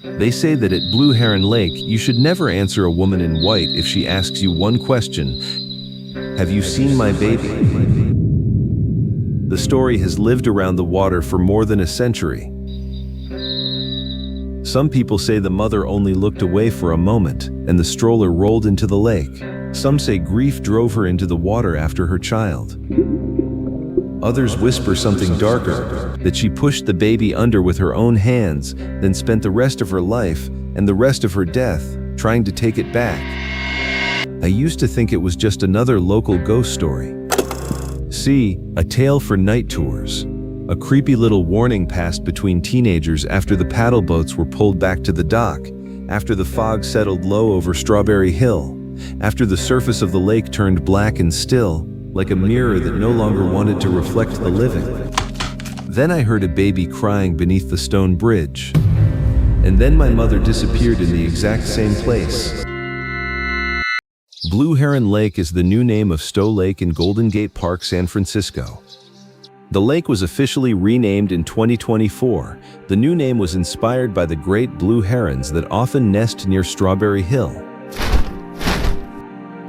They say that at Blue Heron Lake, you should never answer a woman in white if she asks you one question: have you seen my baby? The story has lived around the water for more than a century. Some people say the mother only looked away for a moment, and the stroller rolled into the lake. Some say grief drove her into the water after her child. Others whisper something darker, that she pushed the baby under with her own hands, then spent the rest of her life and the rest of her death trying to take it back. I used to think it was just another local ghost story. See, a tale for night tours. A creepy little warning passed between teenagers after the paddle boats were pulled back to the dock, after the fog settled low over Strawberry Hill, after the surface of the lake turned black and still, like a mirror that no longer wanted to reflect the living. Then I heard a baby crying beneath the stone bridge. And then my mother disappeared in the exact same place. Blue Heron Lake is the new name of Stow Lake in Golden Gate Park, San Francisco. The lake was officially renamed in 2024. The new name was inspired by the great blue herons that often nest near Strawberry Hill.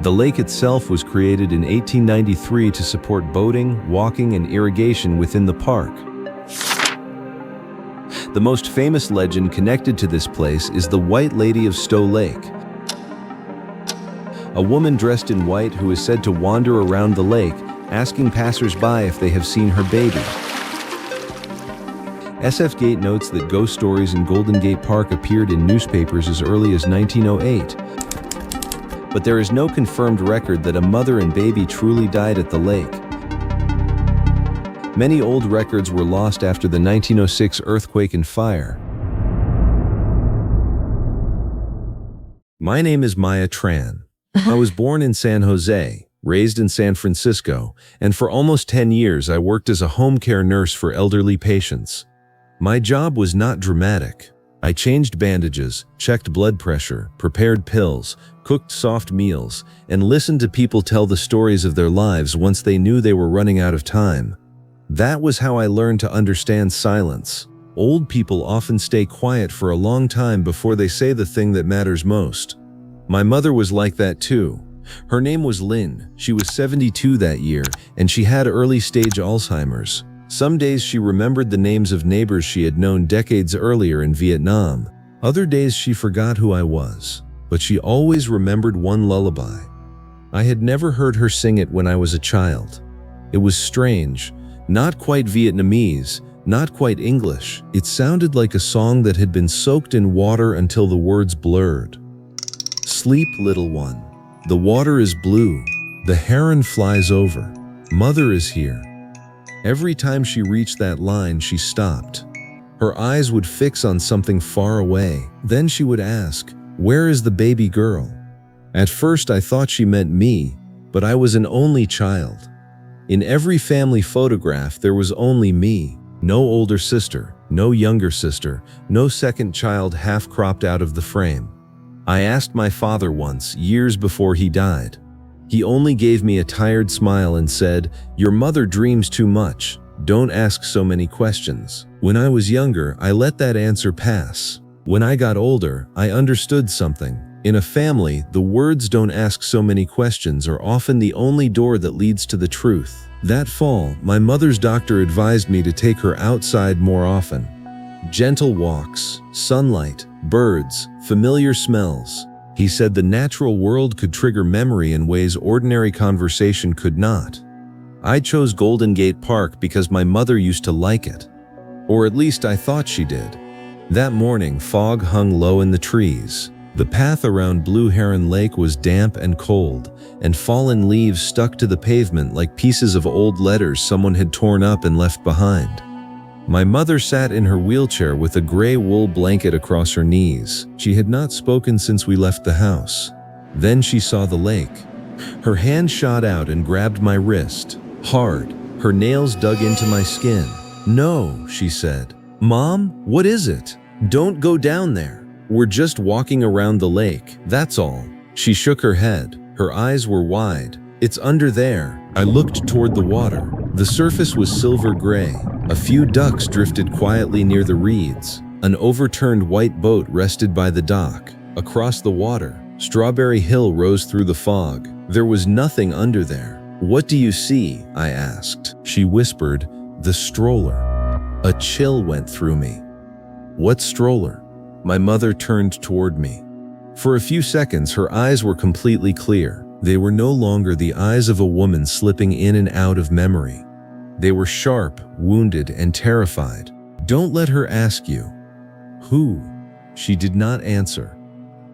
The lake itself was created in 1893 to support boating, walking, and irrigation within the park. The most famous legend connected to this place is the White Lady of Stow Lake, a woman dressed in white who is said to wander around the lake, asking passers-by if they have seen her baby. SF Gate notes that ghost stories in Golden Gate Park appeared in newspapers as early as 1908. But there is no confirmed record that a mother and baby truly died at the lake. Many old records were lost after the 1906 earthquake and fire. My name is Maya Tran. I was born in San Jose, raised in San Francisco, and for almost 10 years I worked as a home care nurse for elderly patients. My job was not dramatic. I changed bandages, checked blood pressure, prepared pills, cooked soft meals, and listened to people tell the stories of their lives once they knew they were running out of time. That was how I learned to understand silence. Old people often stay quiet for a long time before they say the thing that matters most. My mother was like that too. Her name was Lynn. She was 72 that year, and she had early-stage Alzheimer's. Some days she remembered the names of neighbors she had known decades earlier in Vietnam. Other days she forgot who I was, but she always remembered one lullaby. I had never heard her sing it when I was a child. It was strange, not quite Vietnamese, not quite English. It sounded like a song that had been soaked in water until the words blurred. Sleep, little one. The water is blue. The heron flies over. Mother is here. Every time she reached that line, she stopped. Her eyes would fix on something far away. Then she would ask, "Where is the baby girl?" At first I thought she meant me, but I was an only child. In every family photograph there was only me. No older sister, no younger sister, no second child half cropped out of the frame. I asked my father once, years before he died. He only gave me a tired smile and said, "Your mother dreams too much. Don't ask so many questions." When I was younger, I let that answer pass. When I got older, I understood something. In a family, the words "don't ask so many questions" are often the only door that leads to the truth. That fall, my mother's doctor advised me to take her outside more often. Gentle walks, sunlight, birds, familiar smells. He said the natural world could trigger memory in ways ordinary conversation could not. I chose Golden Gate Park because my mother used to like it. Or at least I thought she did. That morning, fog hung low in the trees. The path around Blue Heron Lake was damp and cold, and fallen leaves stuck to the pavement like pieces of old letters someone had torn up and left behind. My mother sat in her wheelchair with a gray wool blanket across her knees. She had not spoken since we left the house. Then she saw the lake. Her hand shot out and grabbed my wrist, hard. Her nails dug into my skin. "No," she said. "Mom, what is it? Don't go down there. We're just walking around the lake, that's all." She shook her head. Her eyes were wide. "It's under there." I looked toward the water. The surface was silver gray. A few ducks drifted quietly near the reeds. An overturned white boat rested by the dock. Across the water, Strawberry Hill rose through the fog. There was nothing under there. "What do you see?" I asked. She whispered, "The stroller." A chill went through me. "What stroller?" My mother turned toward me. For a few seconds, her eyes were completely clear. They were no longer the eyes of a woman slipping in and out of memory. They were sharp, wounded, and terrified. "Don't let her ask you." "Who?" She did not answer.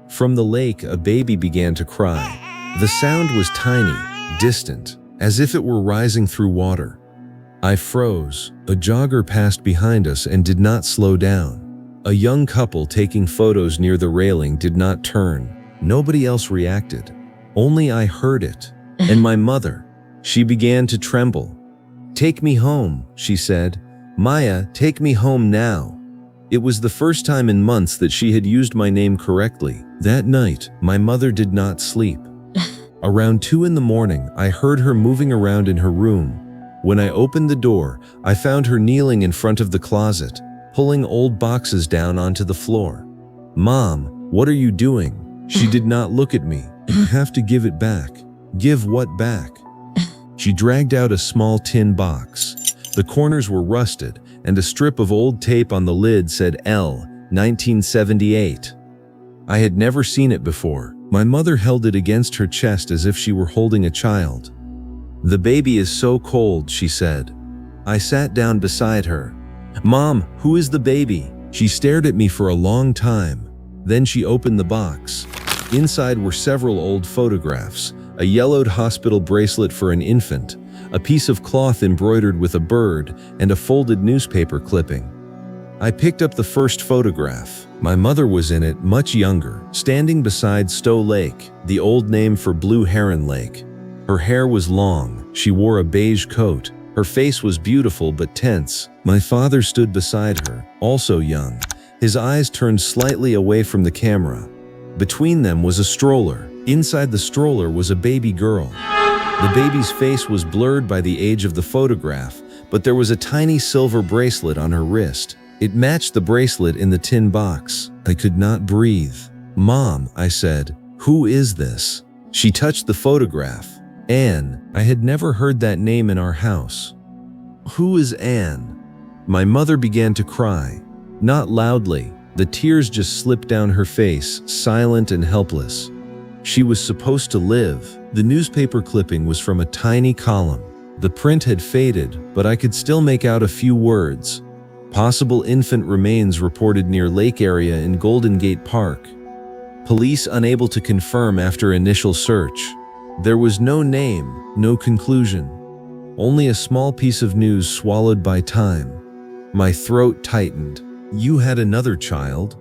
From the lake, a baby began to cry. The sound was tiny, distant, as if it were rising through water. I froze. A jogger passed behind us and did not slow down. A young couple taking photos near the railing did not turn. Nobody else reacted. Only I heard it. And my mother. She began to tremble. "Take me home," she said. "Maya, take me home now." It was the first time in months that she had used my name correctly. That night, my mother did not sleep. Around 2 in the morning, I heard her moving around in her room. When I opened the door, I found her kneeling in front of the closet, pulling old boxes down onto the floor. "Mom, what are you doing?" She did not look at me. "You have to give it back." "Give what back?" She dragged out a small tin box. The corners were rusted, and a strip of old tape on the lid said L, 1978. I had never seen it before. My mother held it against her chest as if she were holding a child. "The baby is so cold," she said. I sat down beside her. "Mom, who is the baby?" She stared at me for a long time. Then she opened the box. Inside were several old photographs, a yellowed hospital bracelet for an infant, a piece of cloth embroidered with a bird, and a folded newspaper clipping. I picked up the first photograph. My mother was in it, much younger, standing beside Stow Lake, the old name for Blue Heron Lake. Her hair was long. She wore a beige coat. Her face was beautiful but tense. My father stood beside her, also young. His eyes turned slightly away from the camera. Between them was a stroller. Inside the stroller was a baby girl. The baby's face was blurred by the age of the photograph, but there was a tiny silver bracelet on her wrist. It matched the bracelet in the tin box. I could not breathe. "Mom," I said, "who is this?" She touched the photograph. "Anne." I had never heard that name in our house. "Who is Anne?" My mother began to cry. Not loudly. The tears just slipped down her face, silent and helpless. She was supposed to live. The newspaper clipping was from a tiny column. The print had faded, but I could still make out a few words. "Possible infant remains reported near lake area in Golden Gate Park. Police unable to confirm after initial search." There was no name, no conclusion. Only a small piece of news swallowed by time. My throat tightened. "You had another child?"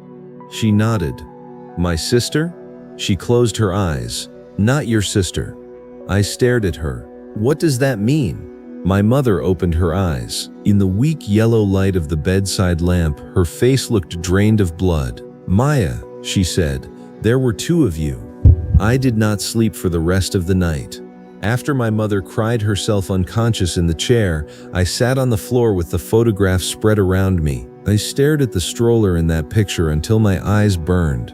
She nodded. "My sister?" She closed her eyes. "Not your sister." I stared at her. "What does that mean?" My mother opened her eyes. In the weak yellow light of the bedside lamp, her face looked drained of blood. "Maya," she said, "there were 2 of you." I did not sleep for the rest of the night. After my mother cried herself unconscious in the chair, I sat on the floor with the photograph spread around me. I stared at the stroller in that picture until my eyes burned.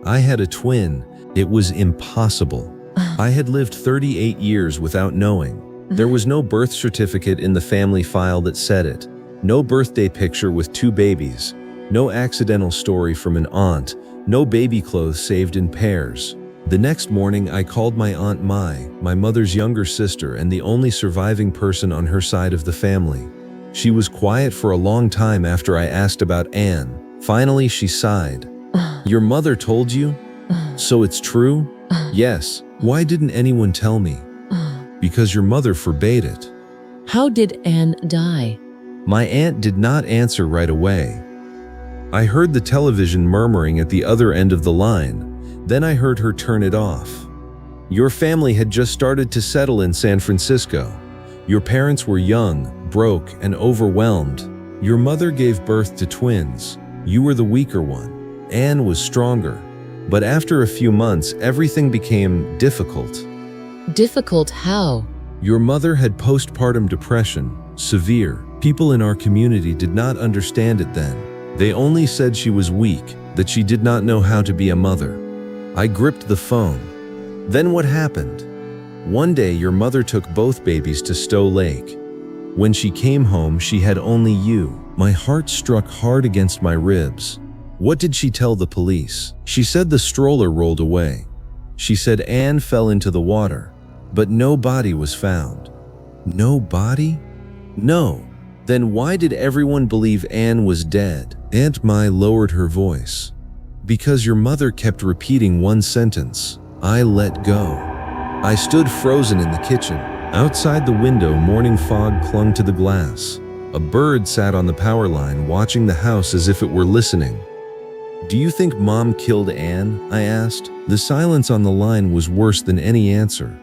I had a twin. It was impossible. I had lived 38 years without knowing. There was no birth certificate in the family file that said it. No birthday picture with 2 babies. No accidental story from an aunt. No baby clothes saved in pairs. The next morning, I called my Aunt Mai, my mother's younger sister and the only surviving person on her side of the family. She was quiet for a long time after I asked about Anne. Finally, she sighed. "Your mother told you? So it's true?" "Yes." "Why didn't anyone tell me?" "Because your mother forbade it." How did Anne die? My aunt did not answer right away. I heard the television murmuring at the other end of the line. Then I heard her turn it off. "Your family had just started to settle in San Francisco. Your parents were young, broke, and overwhelmed. Your mother gave birth to twins. You were the weaker one. Anne was stronger. But after a few months, everything became difficult." Difficult how? "Your mother had postpartum depression, severe. People in our community did not understand it then. They only said she was weak, that she did not know how to be a mother. I gripped the phone. Then what happened? One day your mother took both babies to Stow Lake. When she came home, she had only you. My heart struck hard against my ribs. What did she tell the police? She said the stroller rolled away. She said Anne fell into the water, but no body was found. No body? No. Then why did everyone believe Anne was dead? Aunt Mai lowered her voice. Because your mother kept repeating one sentence. I let go. I stood frozen in the kitchen. Outside the window, morning fog clung to the glass. A bird sat on the power line, watching the house as if it were listening. Do you think Mom killed Anne? I asked. The silence on the line was worse than any answer.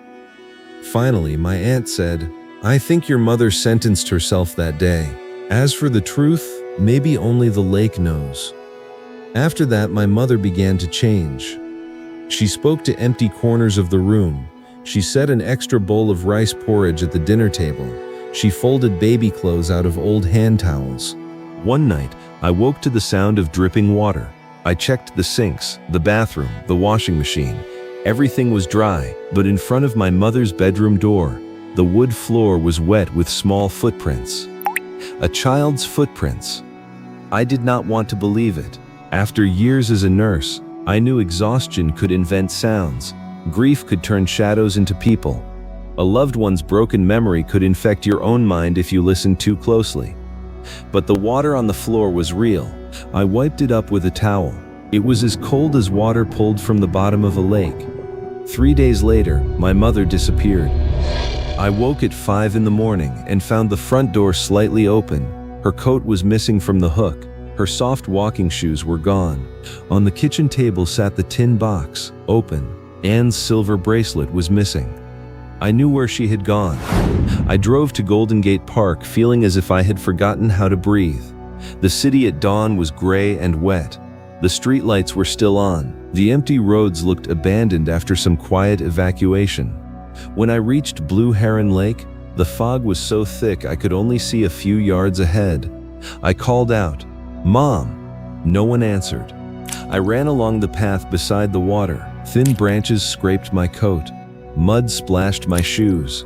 Finally, my aunt said, I think your mother sentenced herself that day. As for the truth, maybe only the lake knows. After that, my mother began to change. She spoke to empty corners of the room. She set an extra bowl of rice porridge at the dinner table. She folded baby clothes out of old hand towels. One night, I woke to the sound of dripping water. I checked the sinks, the bathroom, the washing machine. Everything was dry, but in front of my mother's bedroom door, the wood floor was wet with small footprints. A child's footprints. I did not want to believe it. After years as a nurse, I knew exhaustion could invent sounds. Grief could turn shadows into people. A loved one's broken memory could infect your own mind if you listened too closely. But the water on the floor was real. I wiped it up with a towel. It was as cold as water pulled from the bottom of a lake. 3 days later, my mother disappeared. I woke at 5 in the morning and found the front door slightly open. Her coat was missing from the hook. Her soft walking shoes were gone. On the kitchen table sat the tin box, open. Anne's silver bracelet was missing. I knew where she had gone. I drove to Golden Gate Park feeling as if I had forgotten how to breathe. The city at dawn was gray and wet. The streetlights were still on. The empty roads looked abandoned after some quiet evacuation. When I reached Blue Heron Lake, the fog was so thick I could only see a few yards ahead. I called out, "Mom!" No one answered. I ran along the path beside the water. Thin branches scraped my coat. Mud splashed my shoes.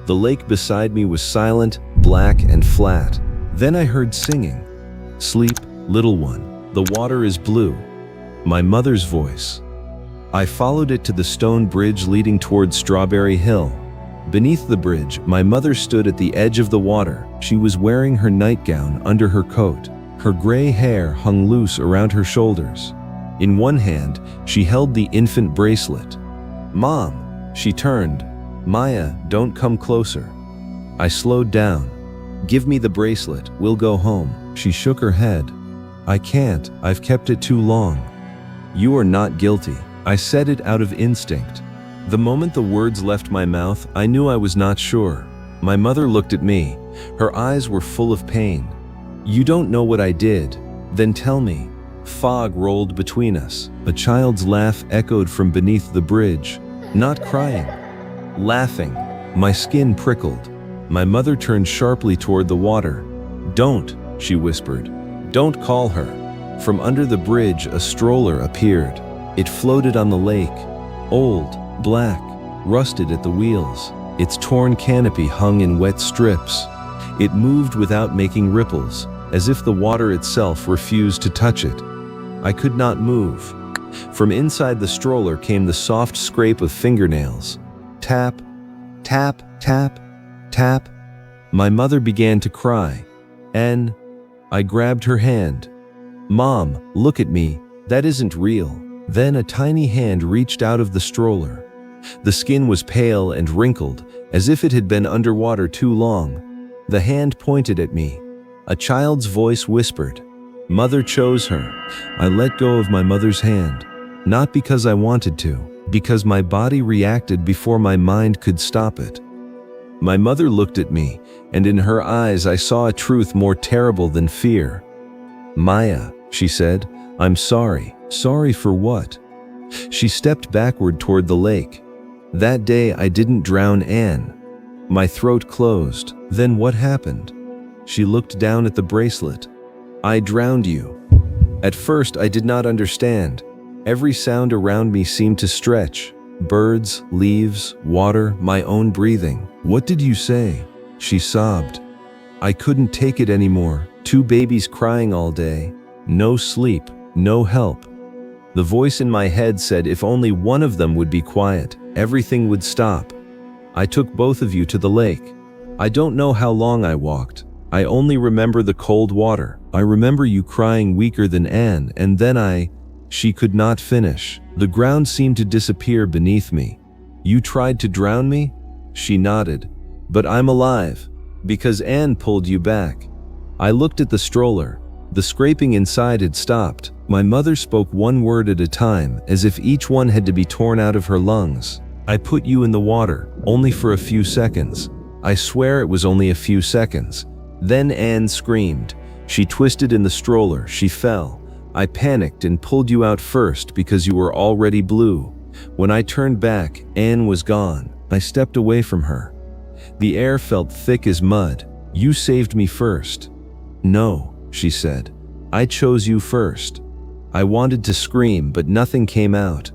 The lake beside me was silent, black, and flat. Then I heard singing. "Sleep, little one. The water is blue." My mother's voice. I followed it to the stone bridge leading towards Strawberry Hill. Beneath the bridge, my mother stood at the edge of the water. She was wearing her nightgown under her coat. Her gray hair hung loose around her shoulders. In one hand, she held the infant bracelet. "Mom!" She turned. "Maya, don't come closer." I slowed down. "Give me the bracelet, we'll go home." She shook her head. "I can't, I've kept it too long." "You are not guilty." I said it out of instinct. The moment the words left my mouth, I knew I was not sure. My mother looked at me. Her eyes were full of pain. "You don't know what I did. Then tell me." Fog rolled between us. A child's laugh echoed from beneath the bridge. Not crying, laughing. My skin prickled. My mother turned sharply toward the water. "Don't," she whispered. "Don't call her." From under the bridge, a stroller appeared. It floated on the lake. Old, black, rusted at the wheels. Its torn canopy hung in wet strips. It moved without making ripples, as if the water itself refused to touch it. I could not move. From inside the stroller came the soft scrape of fingernails. Tap, tap, tap, tap. My mother began to cry. "And..." I grabbed her hand. "Mom, look at me. That isn't real." Then a tiny hand reached out of the stroller. The skin was pale and wrinkled, as if it had been underwater too long. The hand pointed at me. A child's voice whispered. Mother chose her. I let go of my mother's hand, not because I wanted to, because my body reacted before my mind could stop it. My mother looked at me, and in her eyes I saw a truth more terrible than fear. "Maya," she said, "I'm sorry." "Sorry for what?" She stepped backward toward the lake. "That day I didn't drown Anne." My throat closed. "Then what happened?" She looked down at the bracelet. "I drowned you." At first, I did not understand. Every sound around me seemed to stretch. Birds, leaves, water, my own breathing. "What did you say?" she sobbed. I couldn't take it anymore. 2 babies crying all day. No sleep, no help. The voice in my head said if only one of them would be quiet, everything would stop. I took both of you to the lake. I don't know how long I walked. I only remember the cold water. I remember you crying weaker than Anne, and then She could not finish. The ground seemed to disappear beneath me. "You tried to drown me?" She nodded. "But I'm alive, because Anne pulled you back." I looked at the stroller. The scraping inside had stopped. My mother spoke one word at a time, as if each one had to be torn out of her lungs. "I put you in the water, only for a few seconds. I swear it was only a few seconds." Then Anne screamed. She twisted in the stroller. She fell. I panicked and pulled you out first because you were already blue. When I turned back, Anne was gone. I stepped away from her. The air felt thick as mud. "You saved me first." "No," she said. "I chose you first." I wanted to scream, but nothing came out.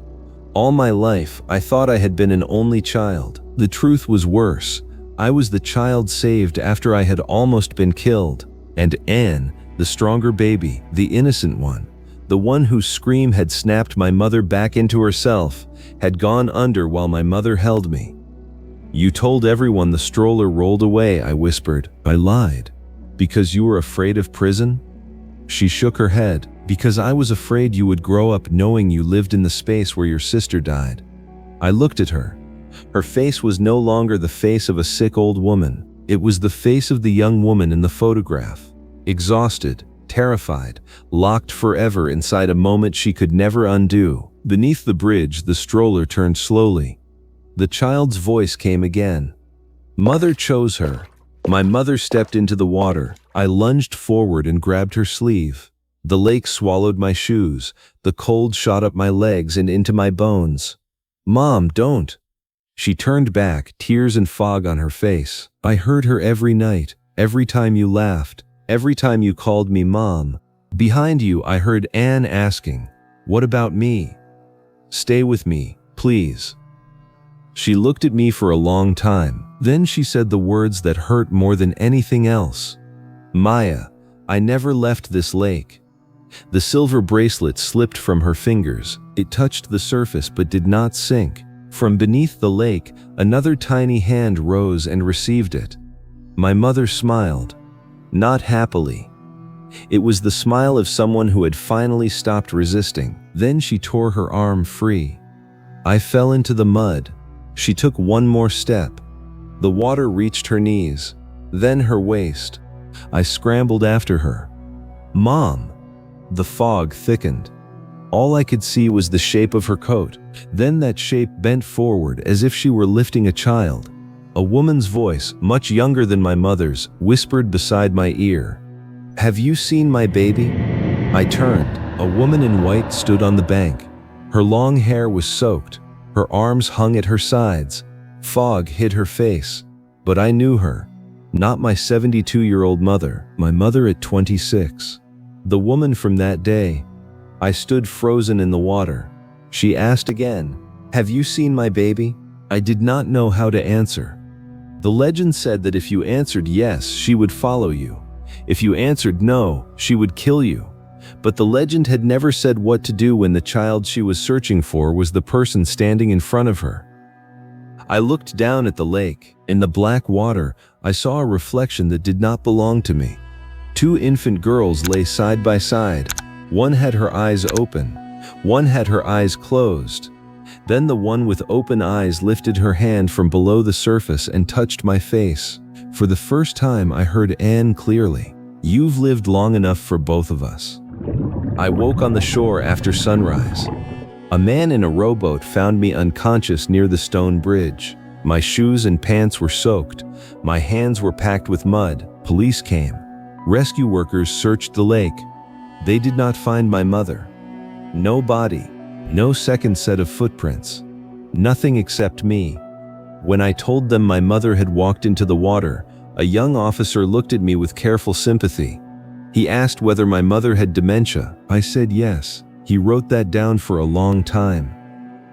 All my life, I thought I had been an only child. The truth was worse. I was the child saved after I had almost been killed. And Anne, the stronger baby, the innocent one, the one whose scream had snapped my mother back into herself, had gone under while my mother held me. "You told everyone the stroller rolled away," I whispered. "I lied. Because you were afraid of prison?" She shook her head. "Because I was afraid you would grow up knowing you lived in the space where your sister died." I looked at her. Her face was no longer the face of a sick old woman. It was the face of the young woman in the photograph. Exhausted, terrified, locked forever inside a moment she could never undo. Beneath the bridge, the stroller turned slowly. The child's voice came again. Mother chose her. My mother stepped into the water. I lunged forward and grabbed her sleeve. The lake swallowed my shoes. The cold shot up my legs and into my bones. "Mom, don't." She turned back, tears and fog on her face. I heard her every night, every time you laughed, every time you called me Mom. Behind you, I heard Anne asking, "What about me? Stay with me, please." She looked at me for a long time. Then she said the words that hurt more than anything else. "Maya, I never left this lake." The silver bracelet slipped from her fingers. It touched the surface but did not sink. From beneath the lake, another tiny hand rose and received it. My mother smiled. Not happily. It was the smile of someone who had finally stopped resisting. Then she tore her arm free. I fell into the mud. She took one more step. The water reached her knees, then her waist. I scrambled after her. "Mom!" The fog thickened. All I could see was the shape of her coat. Then that shape bent forward as if she were lifting a child. A woman's voice, much younger than my mother's, whispered beside my ear. "Have you seen my baby?" I turned. A woman in white stood on the bank. Her long hair was soaked. Her arms hung at her sides. Fog hid her face. But I knew her. Not my 72-year-old mother, my mother at 26. The woman from that day. I stood frozen in the water. She asked again, "Have you seen my baby?" I did not know how to answer. The legend said that if you answered yes, she would follow you. If you answered no, she would kill you. But the legend had never said what to do when the child she was searching for was the person standing in front of her. I looked down at the lake. In the black water, I saw a reflection that did not belong to me. Two infant girls lay side by side. One had her eyes open. One had her eyes closed. Then the one with open eyes lifted her hand from below the surface and touched my face. For the first time, I heard Anne clearly. "You've lived long enough for both of us." I woke on the shore after sunrise. A man in a rowboat found me unconscious near the stone bridge. My shoes and pants were soaked. My hands were packed with mud. Police came. Rescue workers searched the lake. They did not find my mother. No body. No second set of footprints. Nothing except me. When I told them my mother had walked into the water, a young officer looked at me with careful sympathy. He asked whether my mother had dementia. I said yes. He wrote that down for a long time.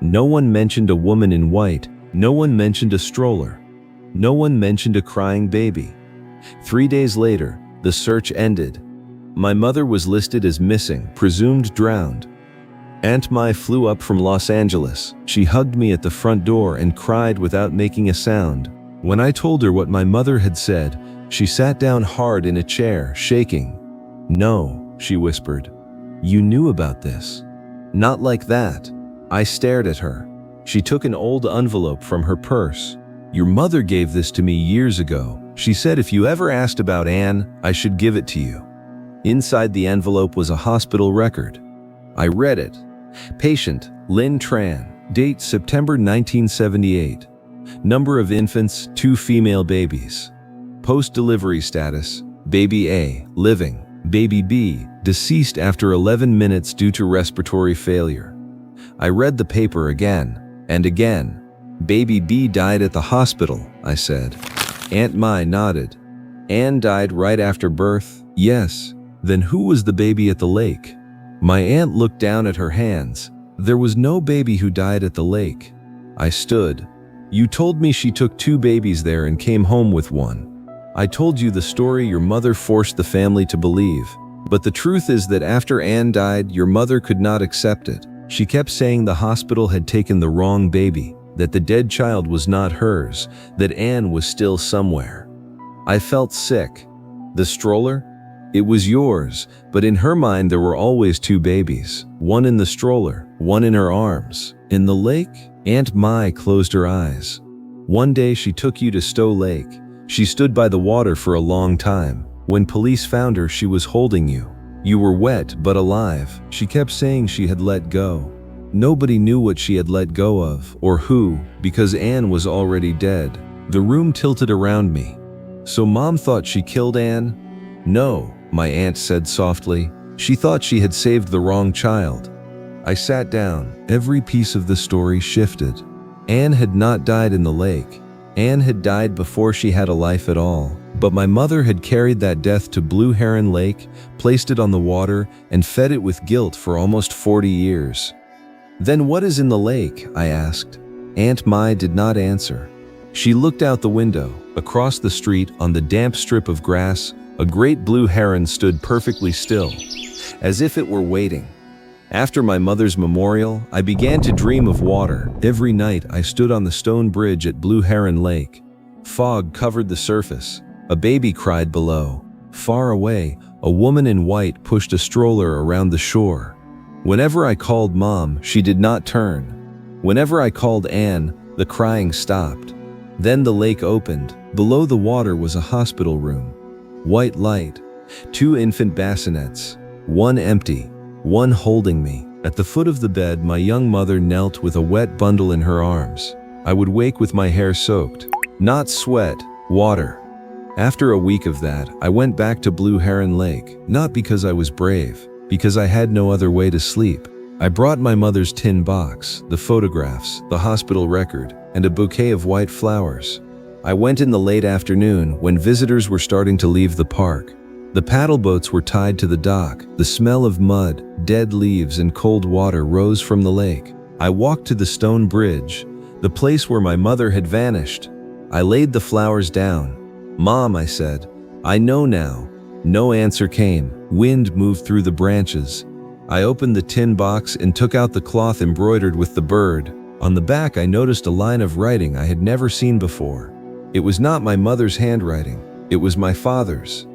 No one mentioned a woman in white. No one mentioned a stroller. No one mentioned a crying baby. 3 days later, the search ended. My mother was listed as missing, presumed drowned. Aunt Mai flew up from Los Angeles. She hugged me at the front door and cried without making a sound. When I told her what my mother had said, she sat down hard in a chair, shaking. "No," she whispered. "You knew about this." "Not like that." I stared at her. She took an old envelope from her purse. "Your mother gave this to me years ago. She said if you ever asked about Anne, I should give it to you." Inside the envelope was a hospital record. I read it. Patient, Lynn Tran. Date, September 1978. Number of infants, 2 female babies. Post-delivery status, baby A, living. Baby B, deceased after 11 minutes due to respiratory failure. I read the paper again and again. "Baby B died at the hospital," I said. Aunt Mai nodded. "Anne died right after birth?" "Yes." "Then who was the baby at the lake?" My aunt looked down at her hands. "There was no baby who died at the lake." I stood. "You told me she took 2 babies there and came home with one. I told you the story your mother forced the family to believe. But the truth is that after Anne died, your mother could not accept it. She kept saying the hospital had taken the wrong baby, that the dead child was not hers, that Anne was still somewhere." I felt sick. "The stroller? It was yours, but in her mind there were always 2 babies, one in the stroller, one in her arms. In the lake?" Aunt Mai closed her eyes. "One day she took you to Stow Lake. She stood by the water for a long time. When police found her, she was holding you. You were wet but alive. She kept saying she had let go. Nobody knew what she had let go of, or who, because Anne was already dead." The room tilted around me. "So Mom thought she killed Anne?" "No," my aunt said softly. "She thought she had saved the wrong child." I sat down. Every piece of the story shifted. Anne had not died in the lake. Anne had died before she had a life at all. But my mother had carried that death to Blue Heron Lake, placed it on the water, and fed it with guilt for almost 40 years. "Then what is in the lake?" I asked. Aunt Mai did not answer. She looked out the window. Across the street, on the damp strip of grass, a great blue heron stood perfectly still, as if it were waiting. After my mother's memorial, I began to dream of water. Every night I stood on the stone bridge at Blue Heron Lake. Fog covered the surface. A baby cried below. Far away, a woman in white pushed a stroller around the shore. Whenever I called Mom, she did not turn. Whenever I called Anne, the crying stopped. Then the lake opened. Below the water was a hospital room. White light. 2 infant bassinets. One empty. One holding me. At the foot of the bed, my young mother knelt with a wet bundle in her arms. I would wake with my hair soaked. Not sweat, water. After a week of that, I went back to Blue Heron Lake, not because I was brave, because I had no other way to sleep. I brought my mother's tin box, the photographs, the hospital record, and a bouquet of white flowers. I went in the late afternoon when visitors were starting to leave the park. The paddle boats were tied to the dock. The smell of mud, dead leaves, and cold water rose from the lake. I walked to the stone bridge, the place where my mother had vanished. I laid the flowers down. "Mom," I said, "I know now." No answer came. Wind moved through the branches. I opened the tin box and took out the cloth embroidered with the bird. On the back, I noticed a line of writing I had never seen before. It was not my mother's handwriting. It was my father's.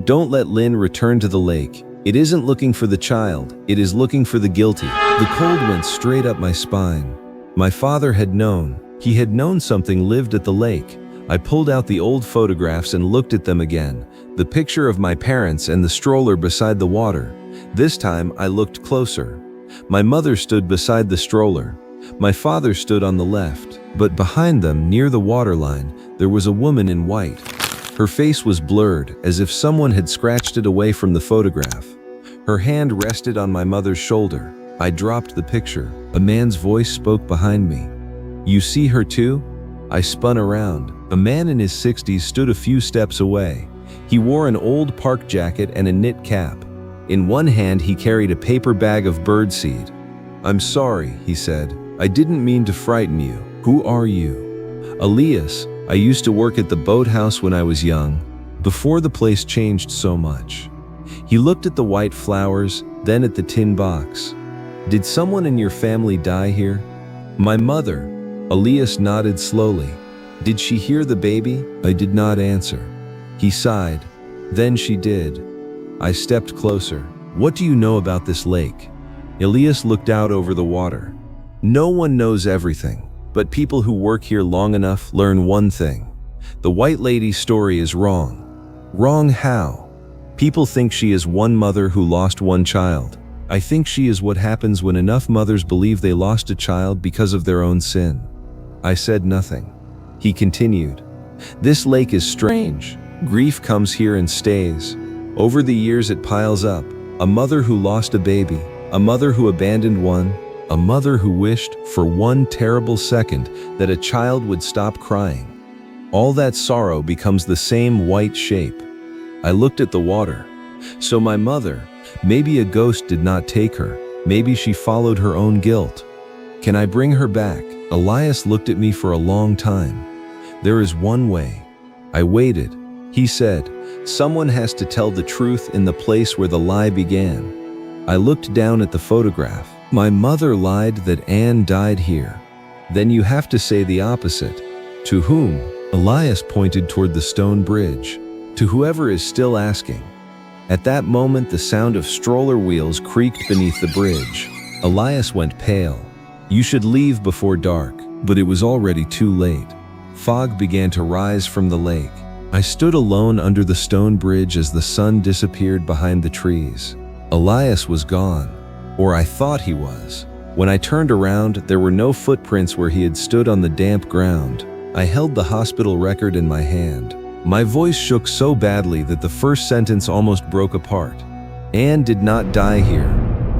"Don't let Lynn return to the lake. It isn't looking for the child. It is looking for the guilty." The cold went straight up my spine. My father had known. He had known something lived at the lake. I pulled out the old photographs and looked at them again. The picture of my parents and the stroller beside the water. This time I looked closer. My mother stood beside the stroller. My father stood on the left. But behind them, near the waterline, there was a woman in white. Her face was blurred, as if someone had scratched it away from the photograph. Her hand rested on my mother's shoulder. I dropped the picture. A man's voice spoke behind me. "You see her too?" I spun around. A man in his 60s stood a few steps away. He wore an old park jacket and a knit cap. In one hand, he carried a paper bag of birdseed. "I'm sorry," he said. "I didn't mean to frighten you. Who are you?" "Elias. I used to work at the boathouse when I was young, before the place changed so much." He looked at the white flowers, then at the tin box. "Did someone in your family die here?" "My mother." Elias nodded slowly. "Did she hear the baby?" I did not answer. He sighed. "Then she did." I stepped closer. "What do you know about this lake?" Elias looked out over the water. "No one knows everything, but people who work here long enough learn one thing. The white lady's story is wrong." "Wrong how?" "People think she is one mother who lost one child. I think she is what happens when enough mothers believe they lost a child because of their own sin." I said nothing. He continued. "This lake is strange. Grief comes here and stays. Over the years it piles up. A mother who lost a baby, a mother who abandoned one, a mother who wished, for one terrible second, that a child would stop crying. All that sorrow becomes the same white shape." I looked at the water. "So my mother, maybe a ghost did not take her. Maybe she followed her own guilt. Can I bring her back?" Elias looked at me for a long time. "There is one way." I waited. He said, "Someone has to tell the truth in the place where the lie began." I looked down at the photograph. "My mother lied that Anne died here." "Then you have to say the opposite." "To whom?" Elias pointed toward the stone bridge. "To whoever is still asking." At that moment, the sound of stroller wheels creaked beneath the bridge. Elias went pale. "You should leave before dark." But it was already too late. Fog began to rise from the lake. I stood alone under the stone bridge as the sun disappeared behind the trees. Elias was gone, or I thought he was. When I turned around, there were no footprints where he had stood on the damp ground. I held the hospital record in my hand. My voice shook so badly that the first sentence almost broke apart. "Anne did not die here."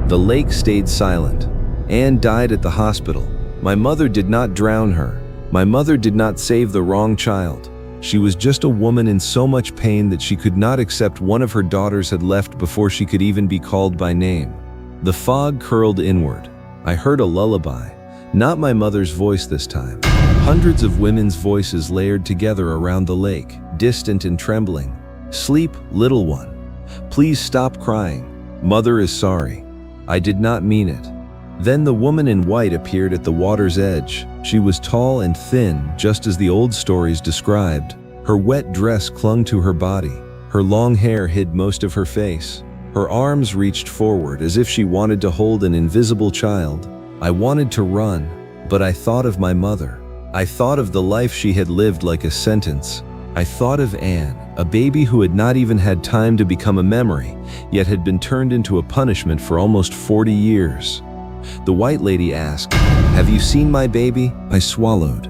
The lake stayed silent. "Anne died at the hospital. My mother did not drown her. My mother did not save the wrong child. She was just a woman in so much pain that she could not accept one of her daughters had left before she could even be called by name." The fog curled inward. I heard a lullaby. Not my mother's voice this time. Hundreds of women's voices layered together around the lake, distant and trembling. "Sleep, little one. Please stop crying. Mother is sorry. I did not mean it." Then the woman in white appeared at the water's edge. She was tall and thin, just as the old stories described. Her wet dress clung to her body. Her long hair hid most of her face. Her arms reached forward as if she wanted to hold an invisible child. I wanted to run, but I thought of my mother. I thought of the life she had lived like a sentence. I thought of Anne, a baby who had not even had time to become a memory, yet had been turned into a punishment for almost 40 years. The white lady asked, "Have you seen my baby?" I swallowed.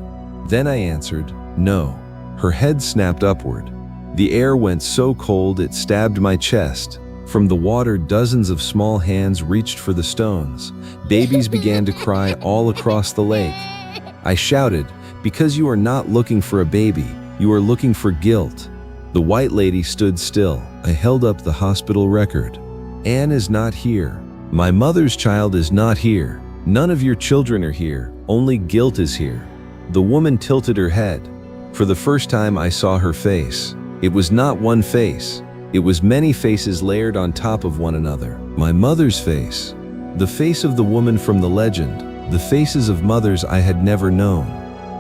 Then I answered, "No." Her head snapped upward. The air went so cold it stabbed my chest. From the water, dozens of small hands reached for the stones. Babies began to cry all across the lake. I shouted, "Because you are not looking for a baby, you are looking for guilt." The white lady stood still. I held up the hospital record. "Anne is not here. My mother's child is not here. None of your children are here. Only guilt is here." The woman tilted her head. For the first time, I saw her face. It was not one face. It was many faces layered on top of one another. My mother's face. The face of the woman from the legend. The faces of mothers I had never known.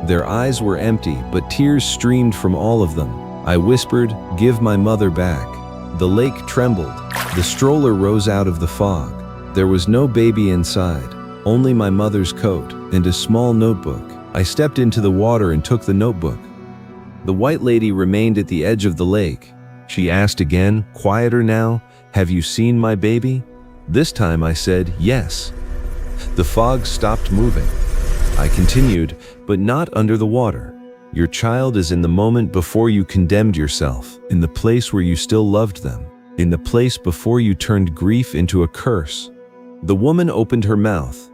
Their eyes were empty, but tears streamed from all of them. I whispered, "Give my mother back." The lake trembled. The stroller rose out of the fog. There was no baby inside, only my mother's coat and a small notebook. I stepped into the water and took the notebook. The white lady remained at the edge of the lake. She asked again, quieter now, "Have you seen my baby?" This time I said, "Yes." The fog stopped moving. I continued, "But not under the water. Your child is in the moment before you condemned yourself, in the place where you still loved them, in the place before you turned grief into a curse." The woman opened her mouth.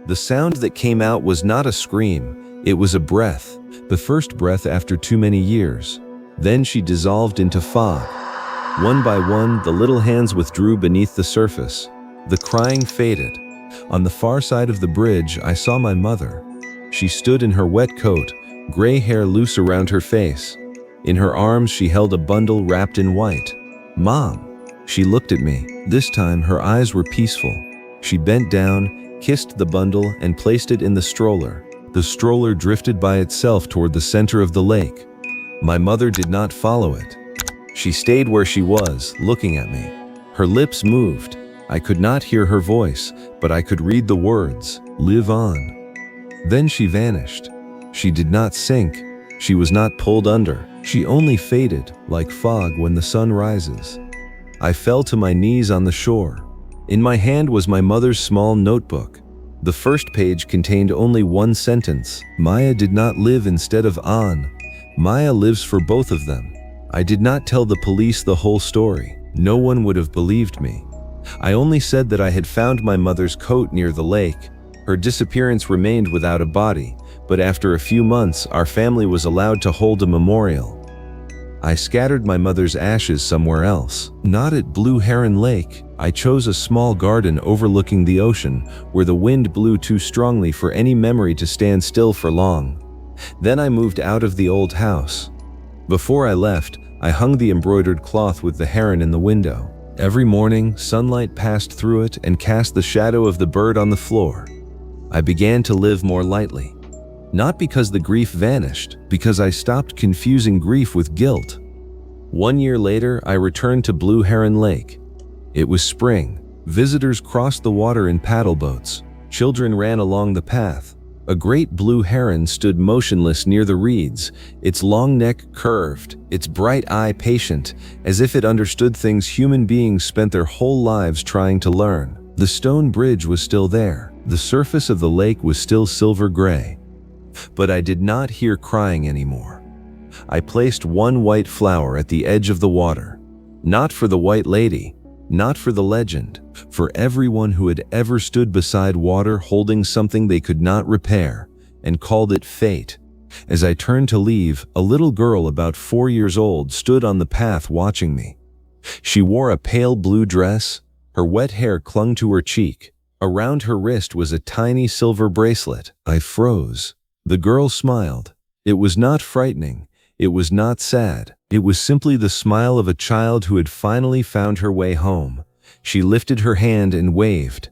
The sound that came out was not a scream, it was a breath, the first breath after too many years. Then she dissolved into fog. One by one, the little hands withdrew beneath the surface. The crying faded. On the far side of the bridge, I saw my mother. She stood in her wet coat, gray hair loose around her face. In her arms, she held a bundle wrapped in white. "Mom." She looked at me. This time, her eyes were peaceful. She bent down, kissed the bundle, and placed it in the stroller. The stroller drifted by itself toward the center of the lake. My mother did not follow it. She stayed where she was, looking at me. Her lips moved. I could not hear her voice, but I could read the words, "Live on." Then she vanished. She did not sink. She was not pulled under. She only faded, like fog when the sun rises. I fell to my knees on the shore. In my hand was my mother's small notebook. The first page contained only one sentence. Maya did not live instead of An. Maya lives for both of them. I did not tell the police the whole story. No one would have believed me. I only said that I had found my mother's coat near the lake. Her disappearance remained without a body, but after a few months, our family was allowed to hold a memorial. I scattered my mother's ashes somewhere else, not at Blue Heron Lake. I chose a small garden overlooking the ocean, where the wind blew too strongly for any memory to stand still for long. Then I moved out of the old house. Before I left, I hung the embroidered cloth with the heron in the window. Every morning, sunlight passed through it and cast the shadow of the bird on the floor. I began to live more lightly. Not because the grief vanished, because I stopped confusing grief with guilt. 1 year later, I returned to Blue Heron Lake. It was spring. Visitors crossed the water in paddle boats. Children ran along the path. A great blue heron stood motionless near the reeds, its long neck curved, its bright eye patient, as if it understood things human beings spent their whole lives trying to learn. The stone bridge was still there. The surface of the lake was still silver gray. But I did not hear crying anymore. I placed one white flower at the edge of the water. Not for the white lady, not for the legend, for everyone who had ever stood beside water holding something they could not repair and called it fate. As I turned to leave, a little girl about 4 years old stood on the path watching me. She wore a pale blue dress. Her wet hair clung to her cheek. Around her wrist was a tiny silver bracelet. I froze. The girl smiled. It was not frightening. It was not sad. It was simply the smile of a child who had finally found her way home. She lifted her hand and waved.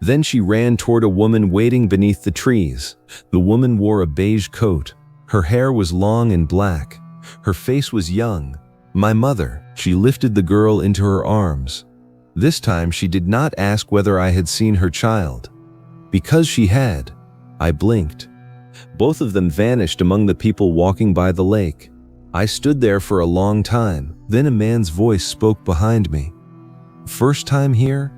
Then she ran toward a woman waiting beneath the trees. The woman wore a beige coat. Her hair was long and black. Her face was young. My mother. She lifted the girl into her arms. This time she did not ask whether I had seen her child. Because she had, I blinked. Both of them vanished among the people walking by the lake. I stood there for a long time. Then a man's voice spoke behind me. "First time here?"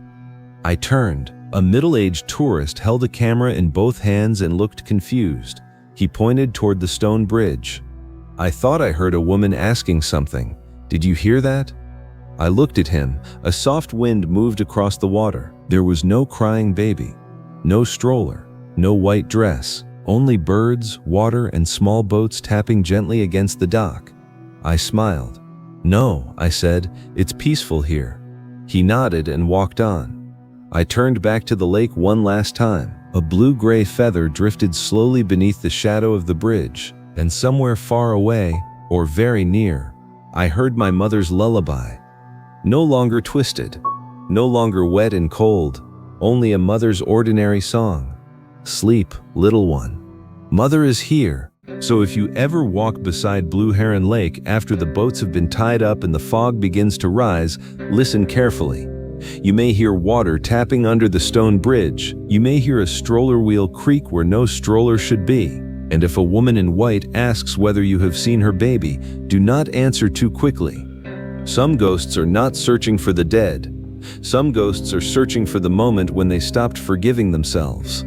I turned. A middle-aged tourist held a camera in both hands and looked confused. He pointed toward the stone bridge. I thought I heard a woman asking something. "Did you hear that?" I looked at him. A soft wind moved across the water. There was no crying baby, no stroller, no white dress. Only birds, water, and small boats tapping gently against the dock. I smiled. "No," I said, "it's peaceful here." He nodded and walked on. I turned back to the lake one last time. A blue-gray feather drifted slowly beneath the shadow of the bridge, and somewhere far away, or very near, I heard my mother's lullaby. No longer twisted, no longer wet and cold, only a mother's ordinary song. Sleep, little one. Mother is here. So if you ever walk beside Blue Heron Lake after the boats have been tied up and the fog begins to rise, listen carefully. You may hear water tapping under the stone bridge. You may hear a stroller wheel creak where no stroller should be. And if a woman in white asks whether you have seen her baby, do not answer too quickly. Some ghosts are not searching for the dead. Some ghosts are searching for the moment when they stopped forgiving themselves.